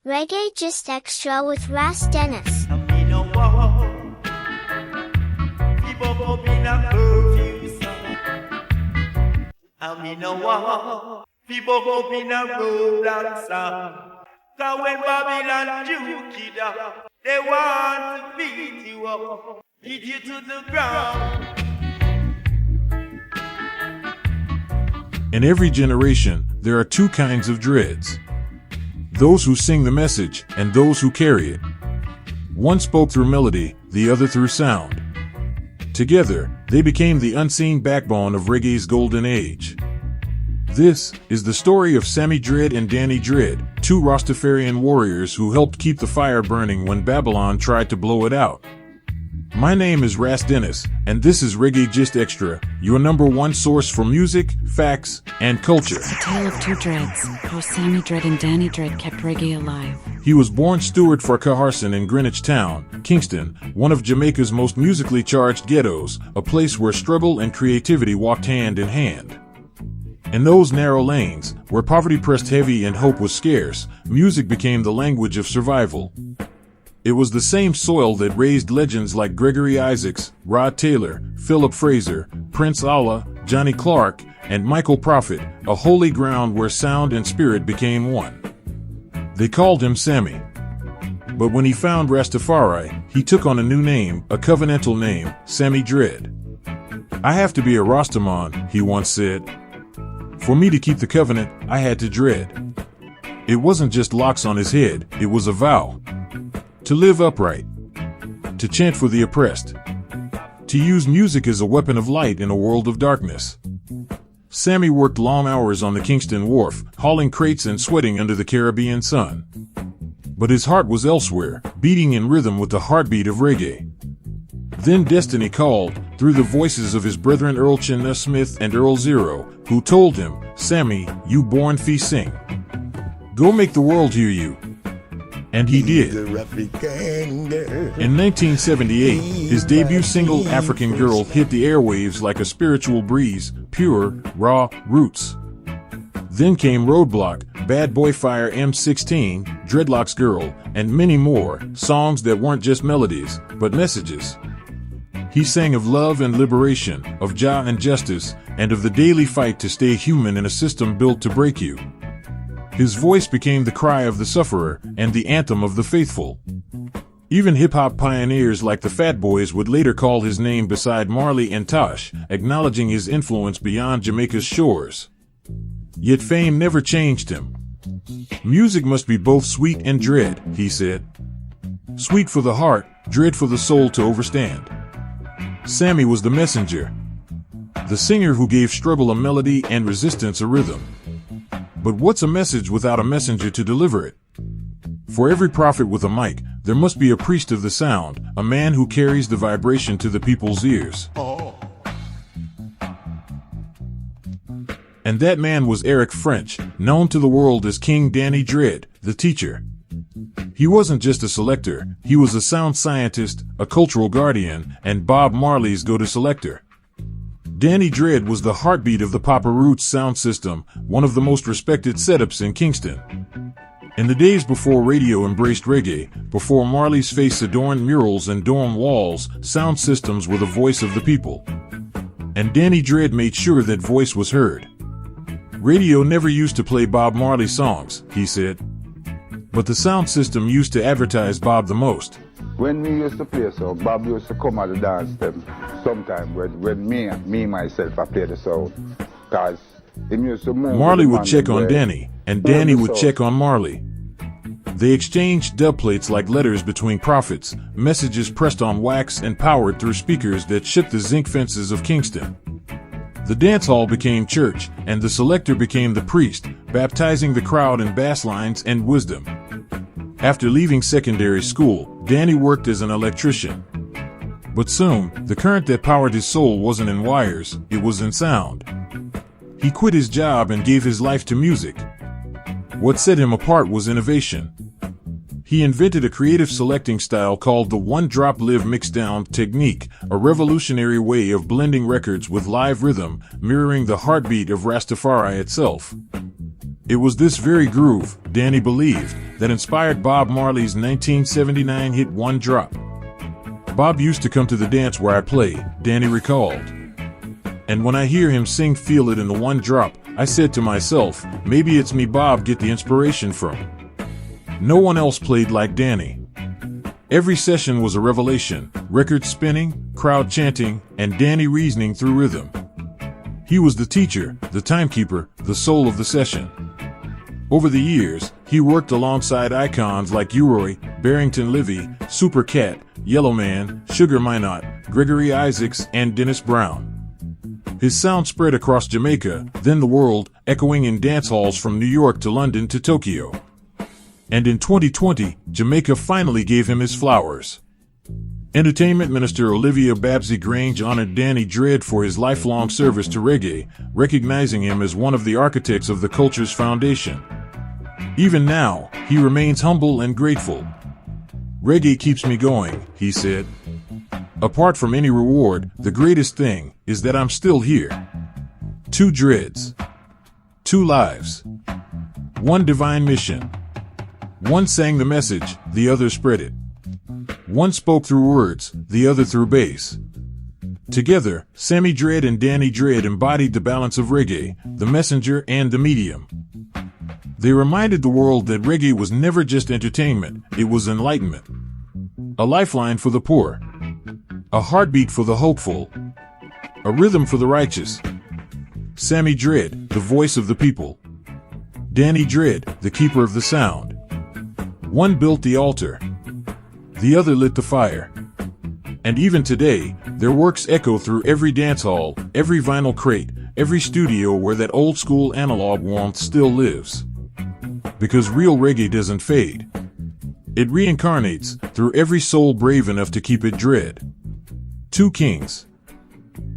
Reggae Gist Xtra with Ras Dennis. People go in a road and song. Cause when Babylon juke it up, they want to beat you up, hit you to the ground. In every generation, there are two kinds of dreads. Those who sing the message and those who carry it. One spoke through melody, the other through sound. Together, they became the unseen backbone of reggae's golden age. This is the story of Sammy Dread and Danny Dread, two Rastafarian warriors who helped keep the fire burning when Babylon tried to blow it out. My name is Ras Dennis, and this is Reggae Gist Xtra, your number one source for music, facts, and culture. It's a tale of two dreads, how Sammy Dread and Danny Dread kept reggae alive. He was born Stuart Farquharson in Greenwich Town, Kingston, one of Jamaica's most musically charged ghettos, a place where struggle and creativity walked hand in hand. In those narrow lanes, where poverty pressed heavy and hope was scarce, music became the language of survival. It was the same soil that raised legends like Gregory Isaacs, Rod Taylor, Philip Fraser, Prince Allah, Johnny Clark, and Michael Prophet, a holy ground where sound and spirit became one. They called him Sammy. But when he found Rastafari, he took on a new name, a covenantal name, Sammy Dread. "I have to be a Rastaman," he once said. "For me to keep the covenant, I had to dread." It wasn't just locks on his head, it was a vow. To live upright. To chant for the oppressed. To use music as a weapon of light in a world of darkness. Sammy worked long hours on the Kingston wharf, hauling crates and sweating under the Caribbean sun. But his heart was elsewhere, beating in rhythm with the heartbeat of reggae. Then destiny called, through the voices of his brethren Earl Chinna Smith and Earl Zero, who told him, "Sammy, you born fi sing. Go make the world hear you." And he did. In 1978, his debut single African Girl hit the airwaves like a spiritual breeze, pure, raw, roots. Then came Roadblock, Bad Boy Fire M16, Dreadlocks Girl, and many more, songs that weren't just melodies, but messages. He sang of love and liberation, of Jah and justice, and of the daily fight to stay human in a system built to break you. His voice became the cry of the sufferer and the anthem of the faithful. Even hip-hop pioneers like the Fat Boys would later call his name beside Marley and Tosh, acknowledging his influence beyond Jamaica's shores. Yet fame never changed him. "Music must be both sweet and dread," he said. "Sweet for the heart, dread for the soul to overstand." Sammy was the messenger. The singer who gave struggle a melody and resistance a rhythm. But what's a message without a messenger to deliver it? For every prophet with a mic, there must be a priest of the sound, a man who carries the vibration to the people's ears. And that man was Eric French, known to the world as King Danny Dread, the teacher. He wasn't just a selector, he was a sound scientist, a cultural guardian, and Bob Marley's go-to selector. Danny Dread was the heartbeat of the Papa Roots sound system, one of the most respected setups in Kingston. In the days before radio embraced reggae, before Marley's face adorned murals and dorm walls, sound systems were the voice of the people. And Danny Dread made sure that voice was heard. "Radio never used to play Bob Marley songs," he said. "But the sound system used to advertise Bob the most." When we used to play so, Bob used to come at the dance them sometime when me myself I play the sound. Cause him used to move. Marley would check on Danny, and Danny would check on Marley. They exchanged dub plates like letters between prophets, messages pressed on wax and powered through speakers that shook the zinc fences of Kingston. The dance hall became church, and the selector became the priest, baptizing the crowd in bass lines and wisdom. After leaving secondary school, Danny worked as an electrician. But soon, the current that powered his soul wasn't in wires, it was in sound. He quit his job and gave his life to music. What set him apart was innovation. He invented a creative selecting style called the one-drop live mixdown technique, a revolutionary way of blending records with live rhythm, mirroring the heartbeat of Rastafari itself. It was this very groove, Danny believed, that inspired Bob Marley's 1979 hit One Drop. Bob used to come to the dance where I play, Danny recalled. And when I hear him sing Feel It in the One Drop, I said to myself, maybe it's me Bob get the inspiration from. No one else played like Danny. Every session was a revelation, record spinning, crowd chanting, and Danny reasoning through rhythm. He was the teacher, the timekeeper, the soul of the session. Over the years, he worked alongside icons like Uroy, Barrington Livy, Super Cat, Yellowman, Sugar Minott, Gregory Isaacs, and Dennis Brown. His sound spread across Jamaica, then the world, echoing in dance halls from New York to London to Tokyo. And in 2020, Jamaica finally gave him his flowers. Entertainment Minister Olivia Babsy Grange honored Danny Dread for his lifelong service to reggae, recognizing him as one of the architects of the culture's foundation. Even now, he remains humble and grateful. Reggae keeps me going, he said. Apart from any reward, the greatest thing is that I'm still here. 2 dreads. 2 lives. 1 divine mission. One sang the message, the other spread it. One spoke through words, the other through bass. Together, Sammy Dread and Danny Dread embodied the balance of reggae, the messenger and the medium. They reminded the world that reggae was never just entertainment, it was enlightenment. A lifeline for the poor. A heartbeat for the hopeful. A rhythm for the righteous. Sammy Dread, the voice of the people. Danny Dread, the keeper of the sound. One built the altar. The other lit the fire. And even today, their works echo through every dance hall, every vinyl crate, every studio where that old school analog warmth still lives. Because real reggae doesn't fade. It reincarnates through every soul brave enough to keep it dread. 2 kings.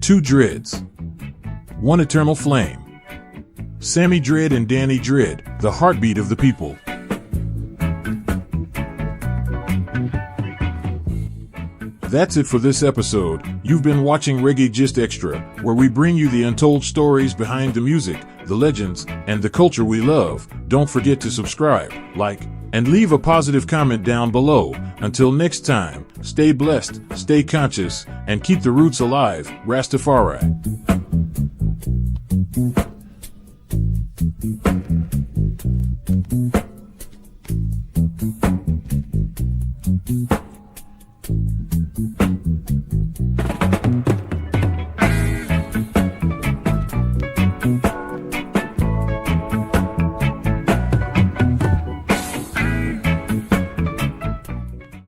2 dreads. 1 eternal flame. Sammy Dread and Danny Dread, the heartbeat of the people. That's it for this episode. You've been watching Reggae Gist Xtra, where we bring you the untold stories behind the music, the legends, and the culture we love. Don't forget to subscribe, like, and leave a positive comment down below. Until next time, stay blessed, stay conscious, and keep the roots alive. Rastafari.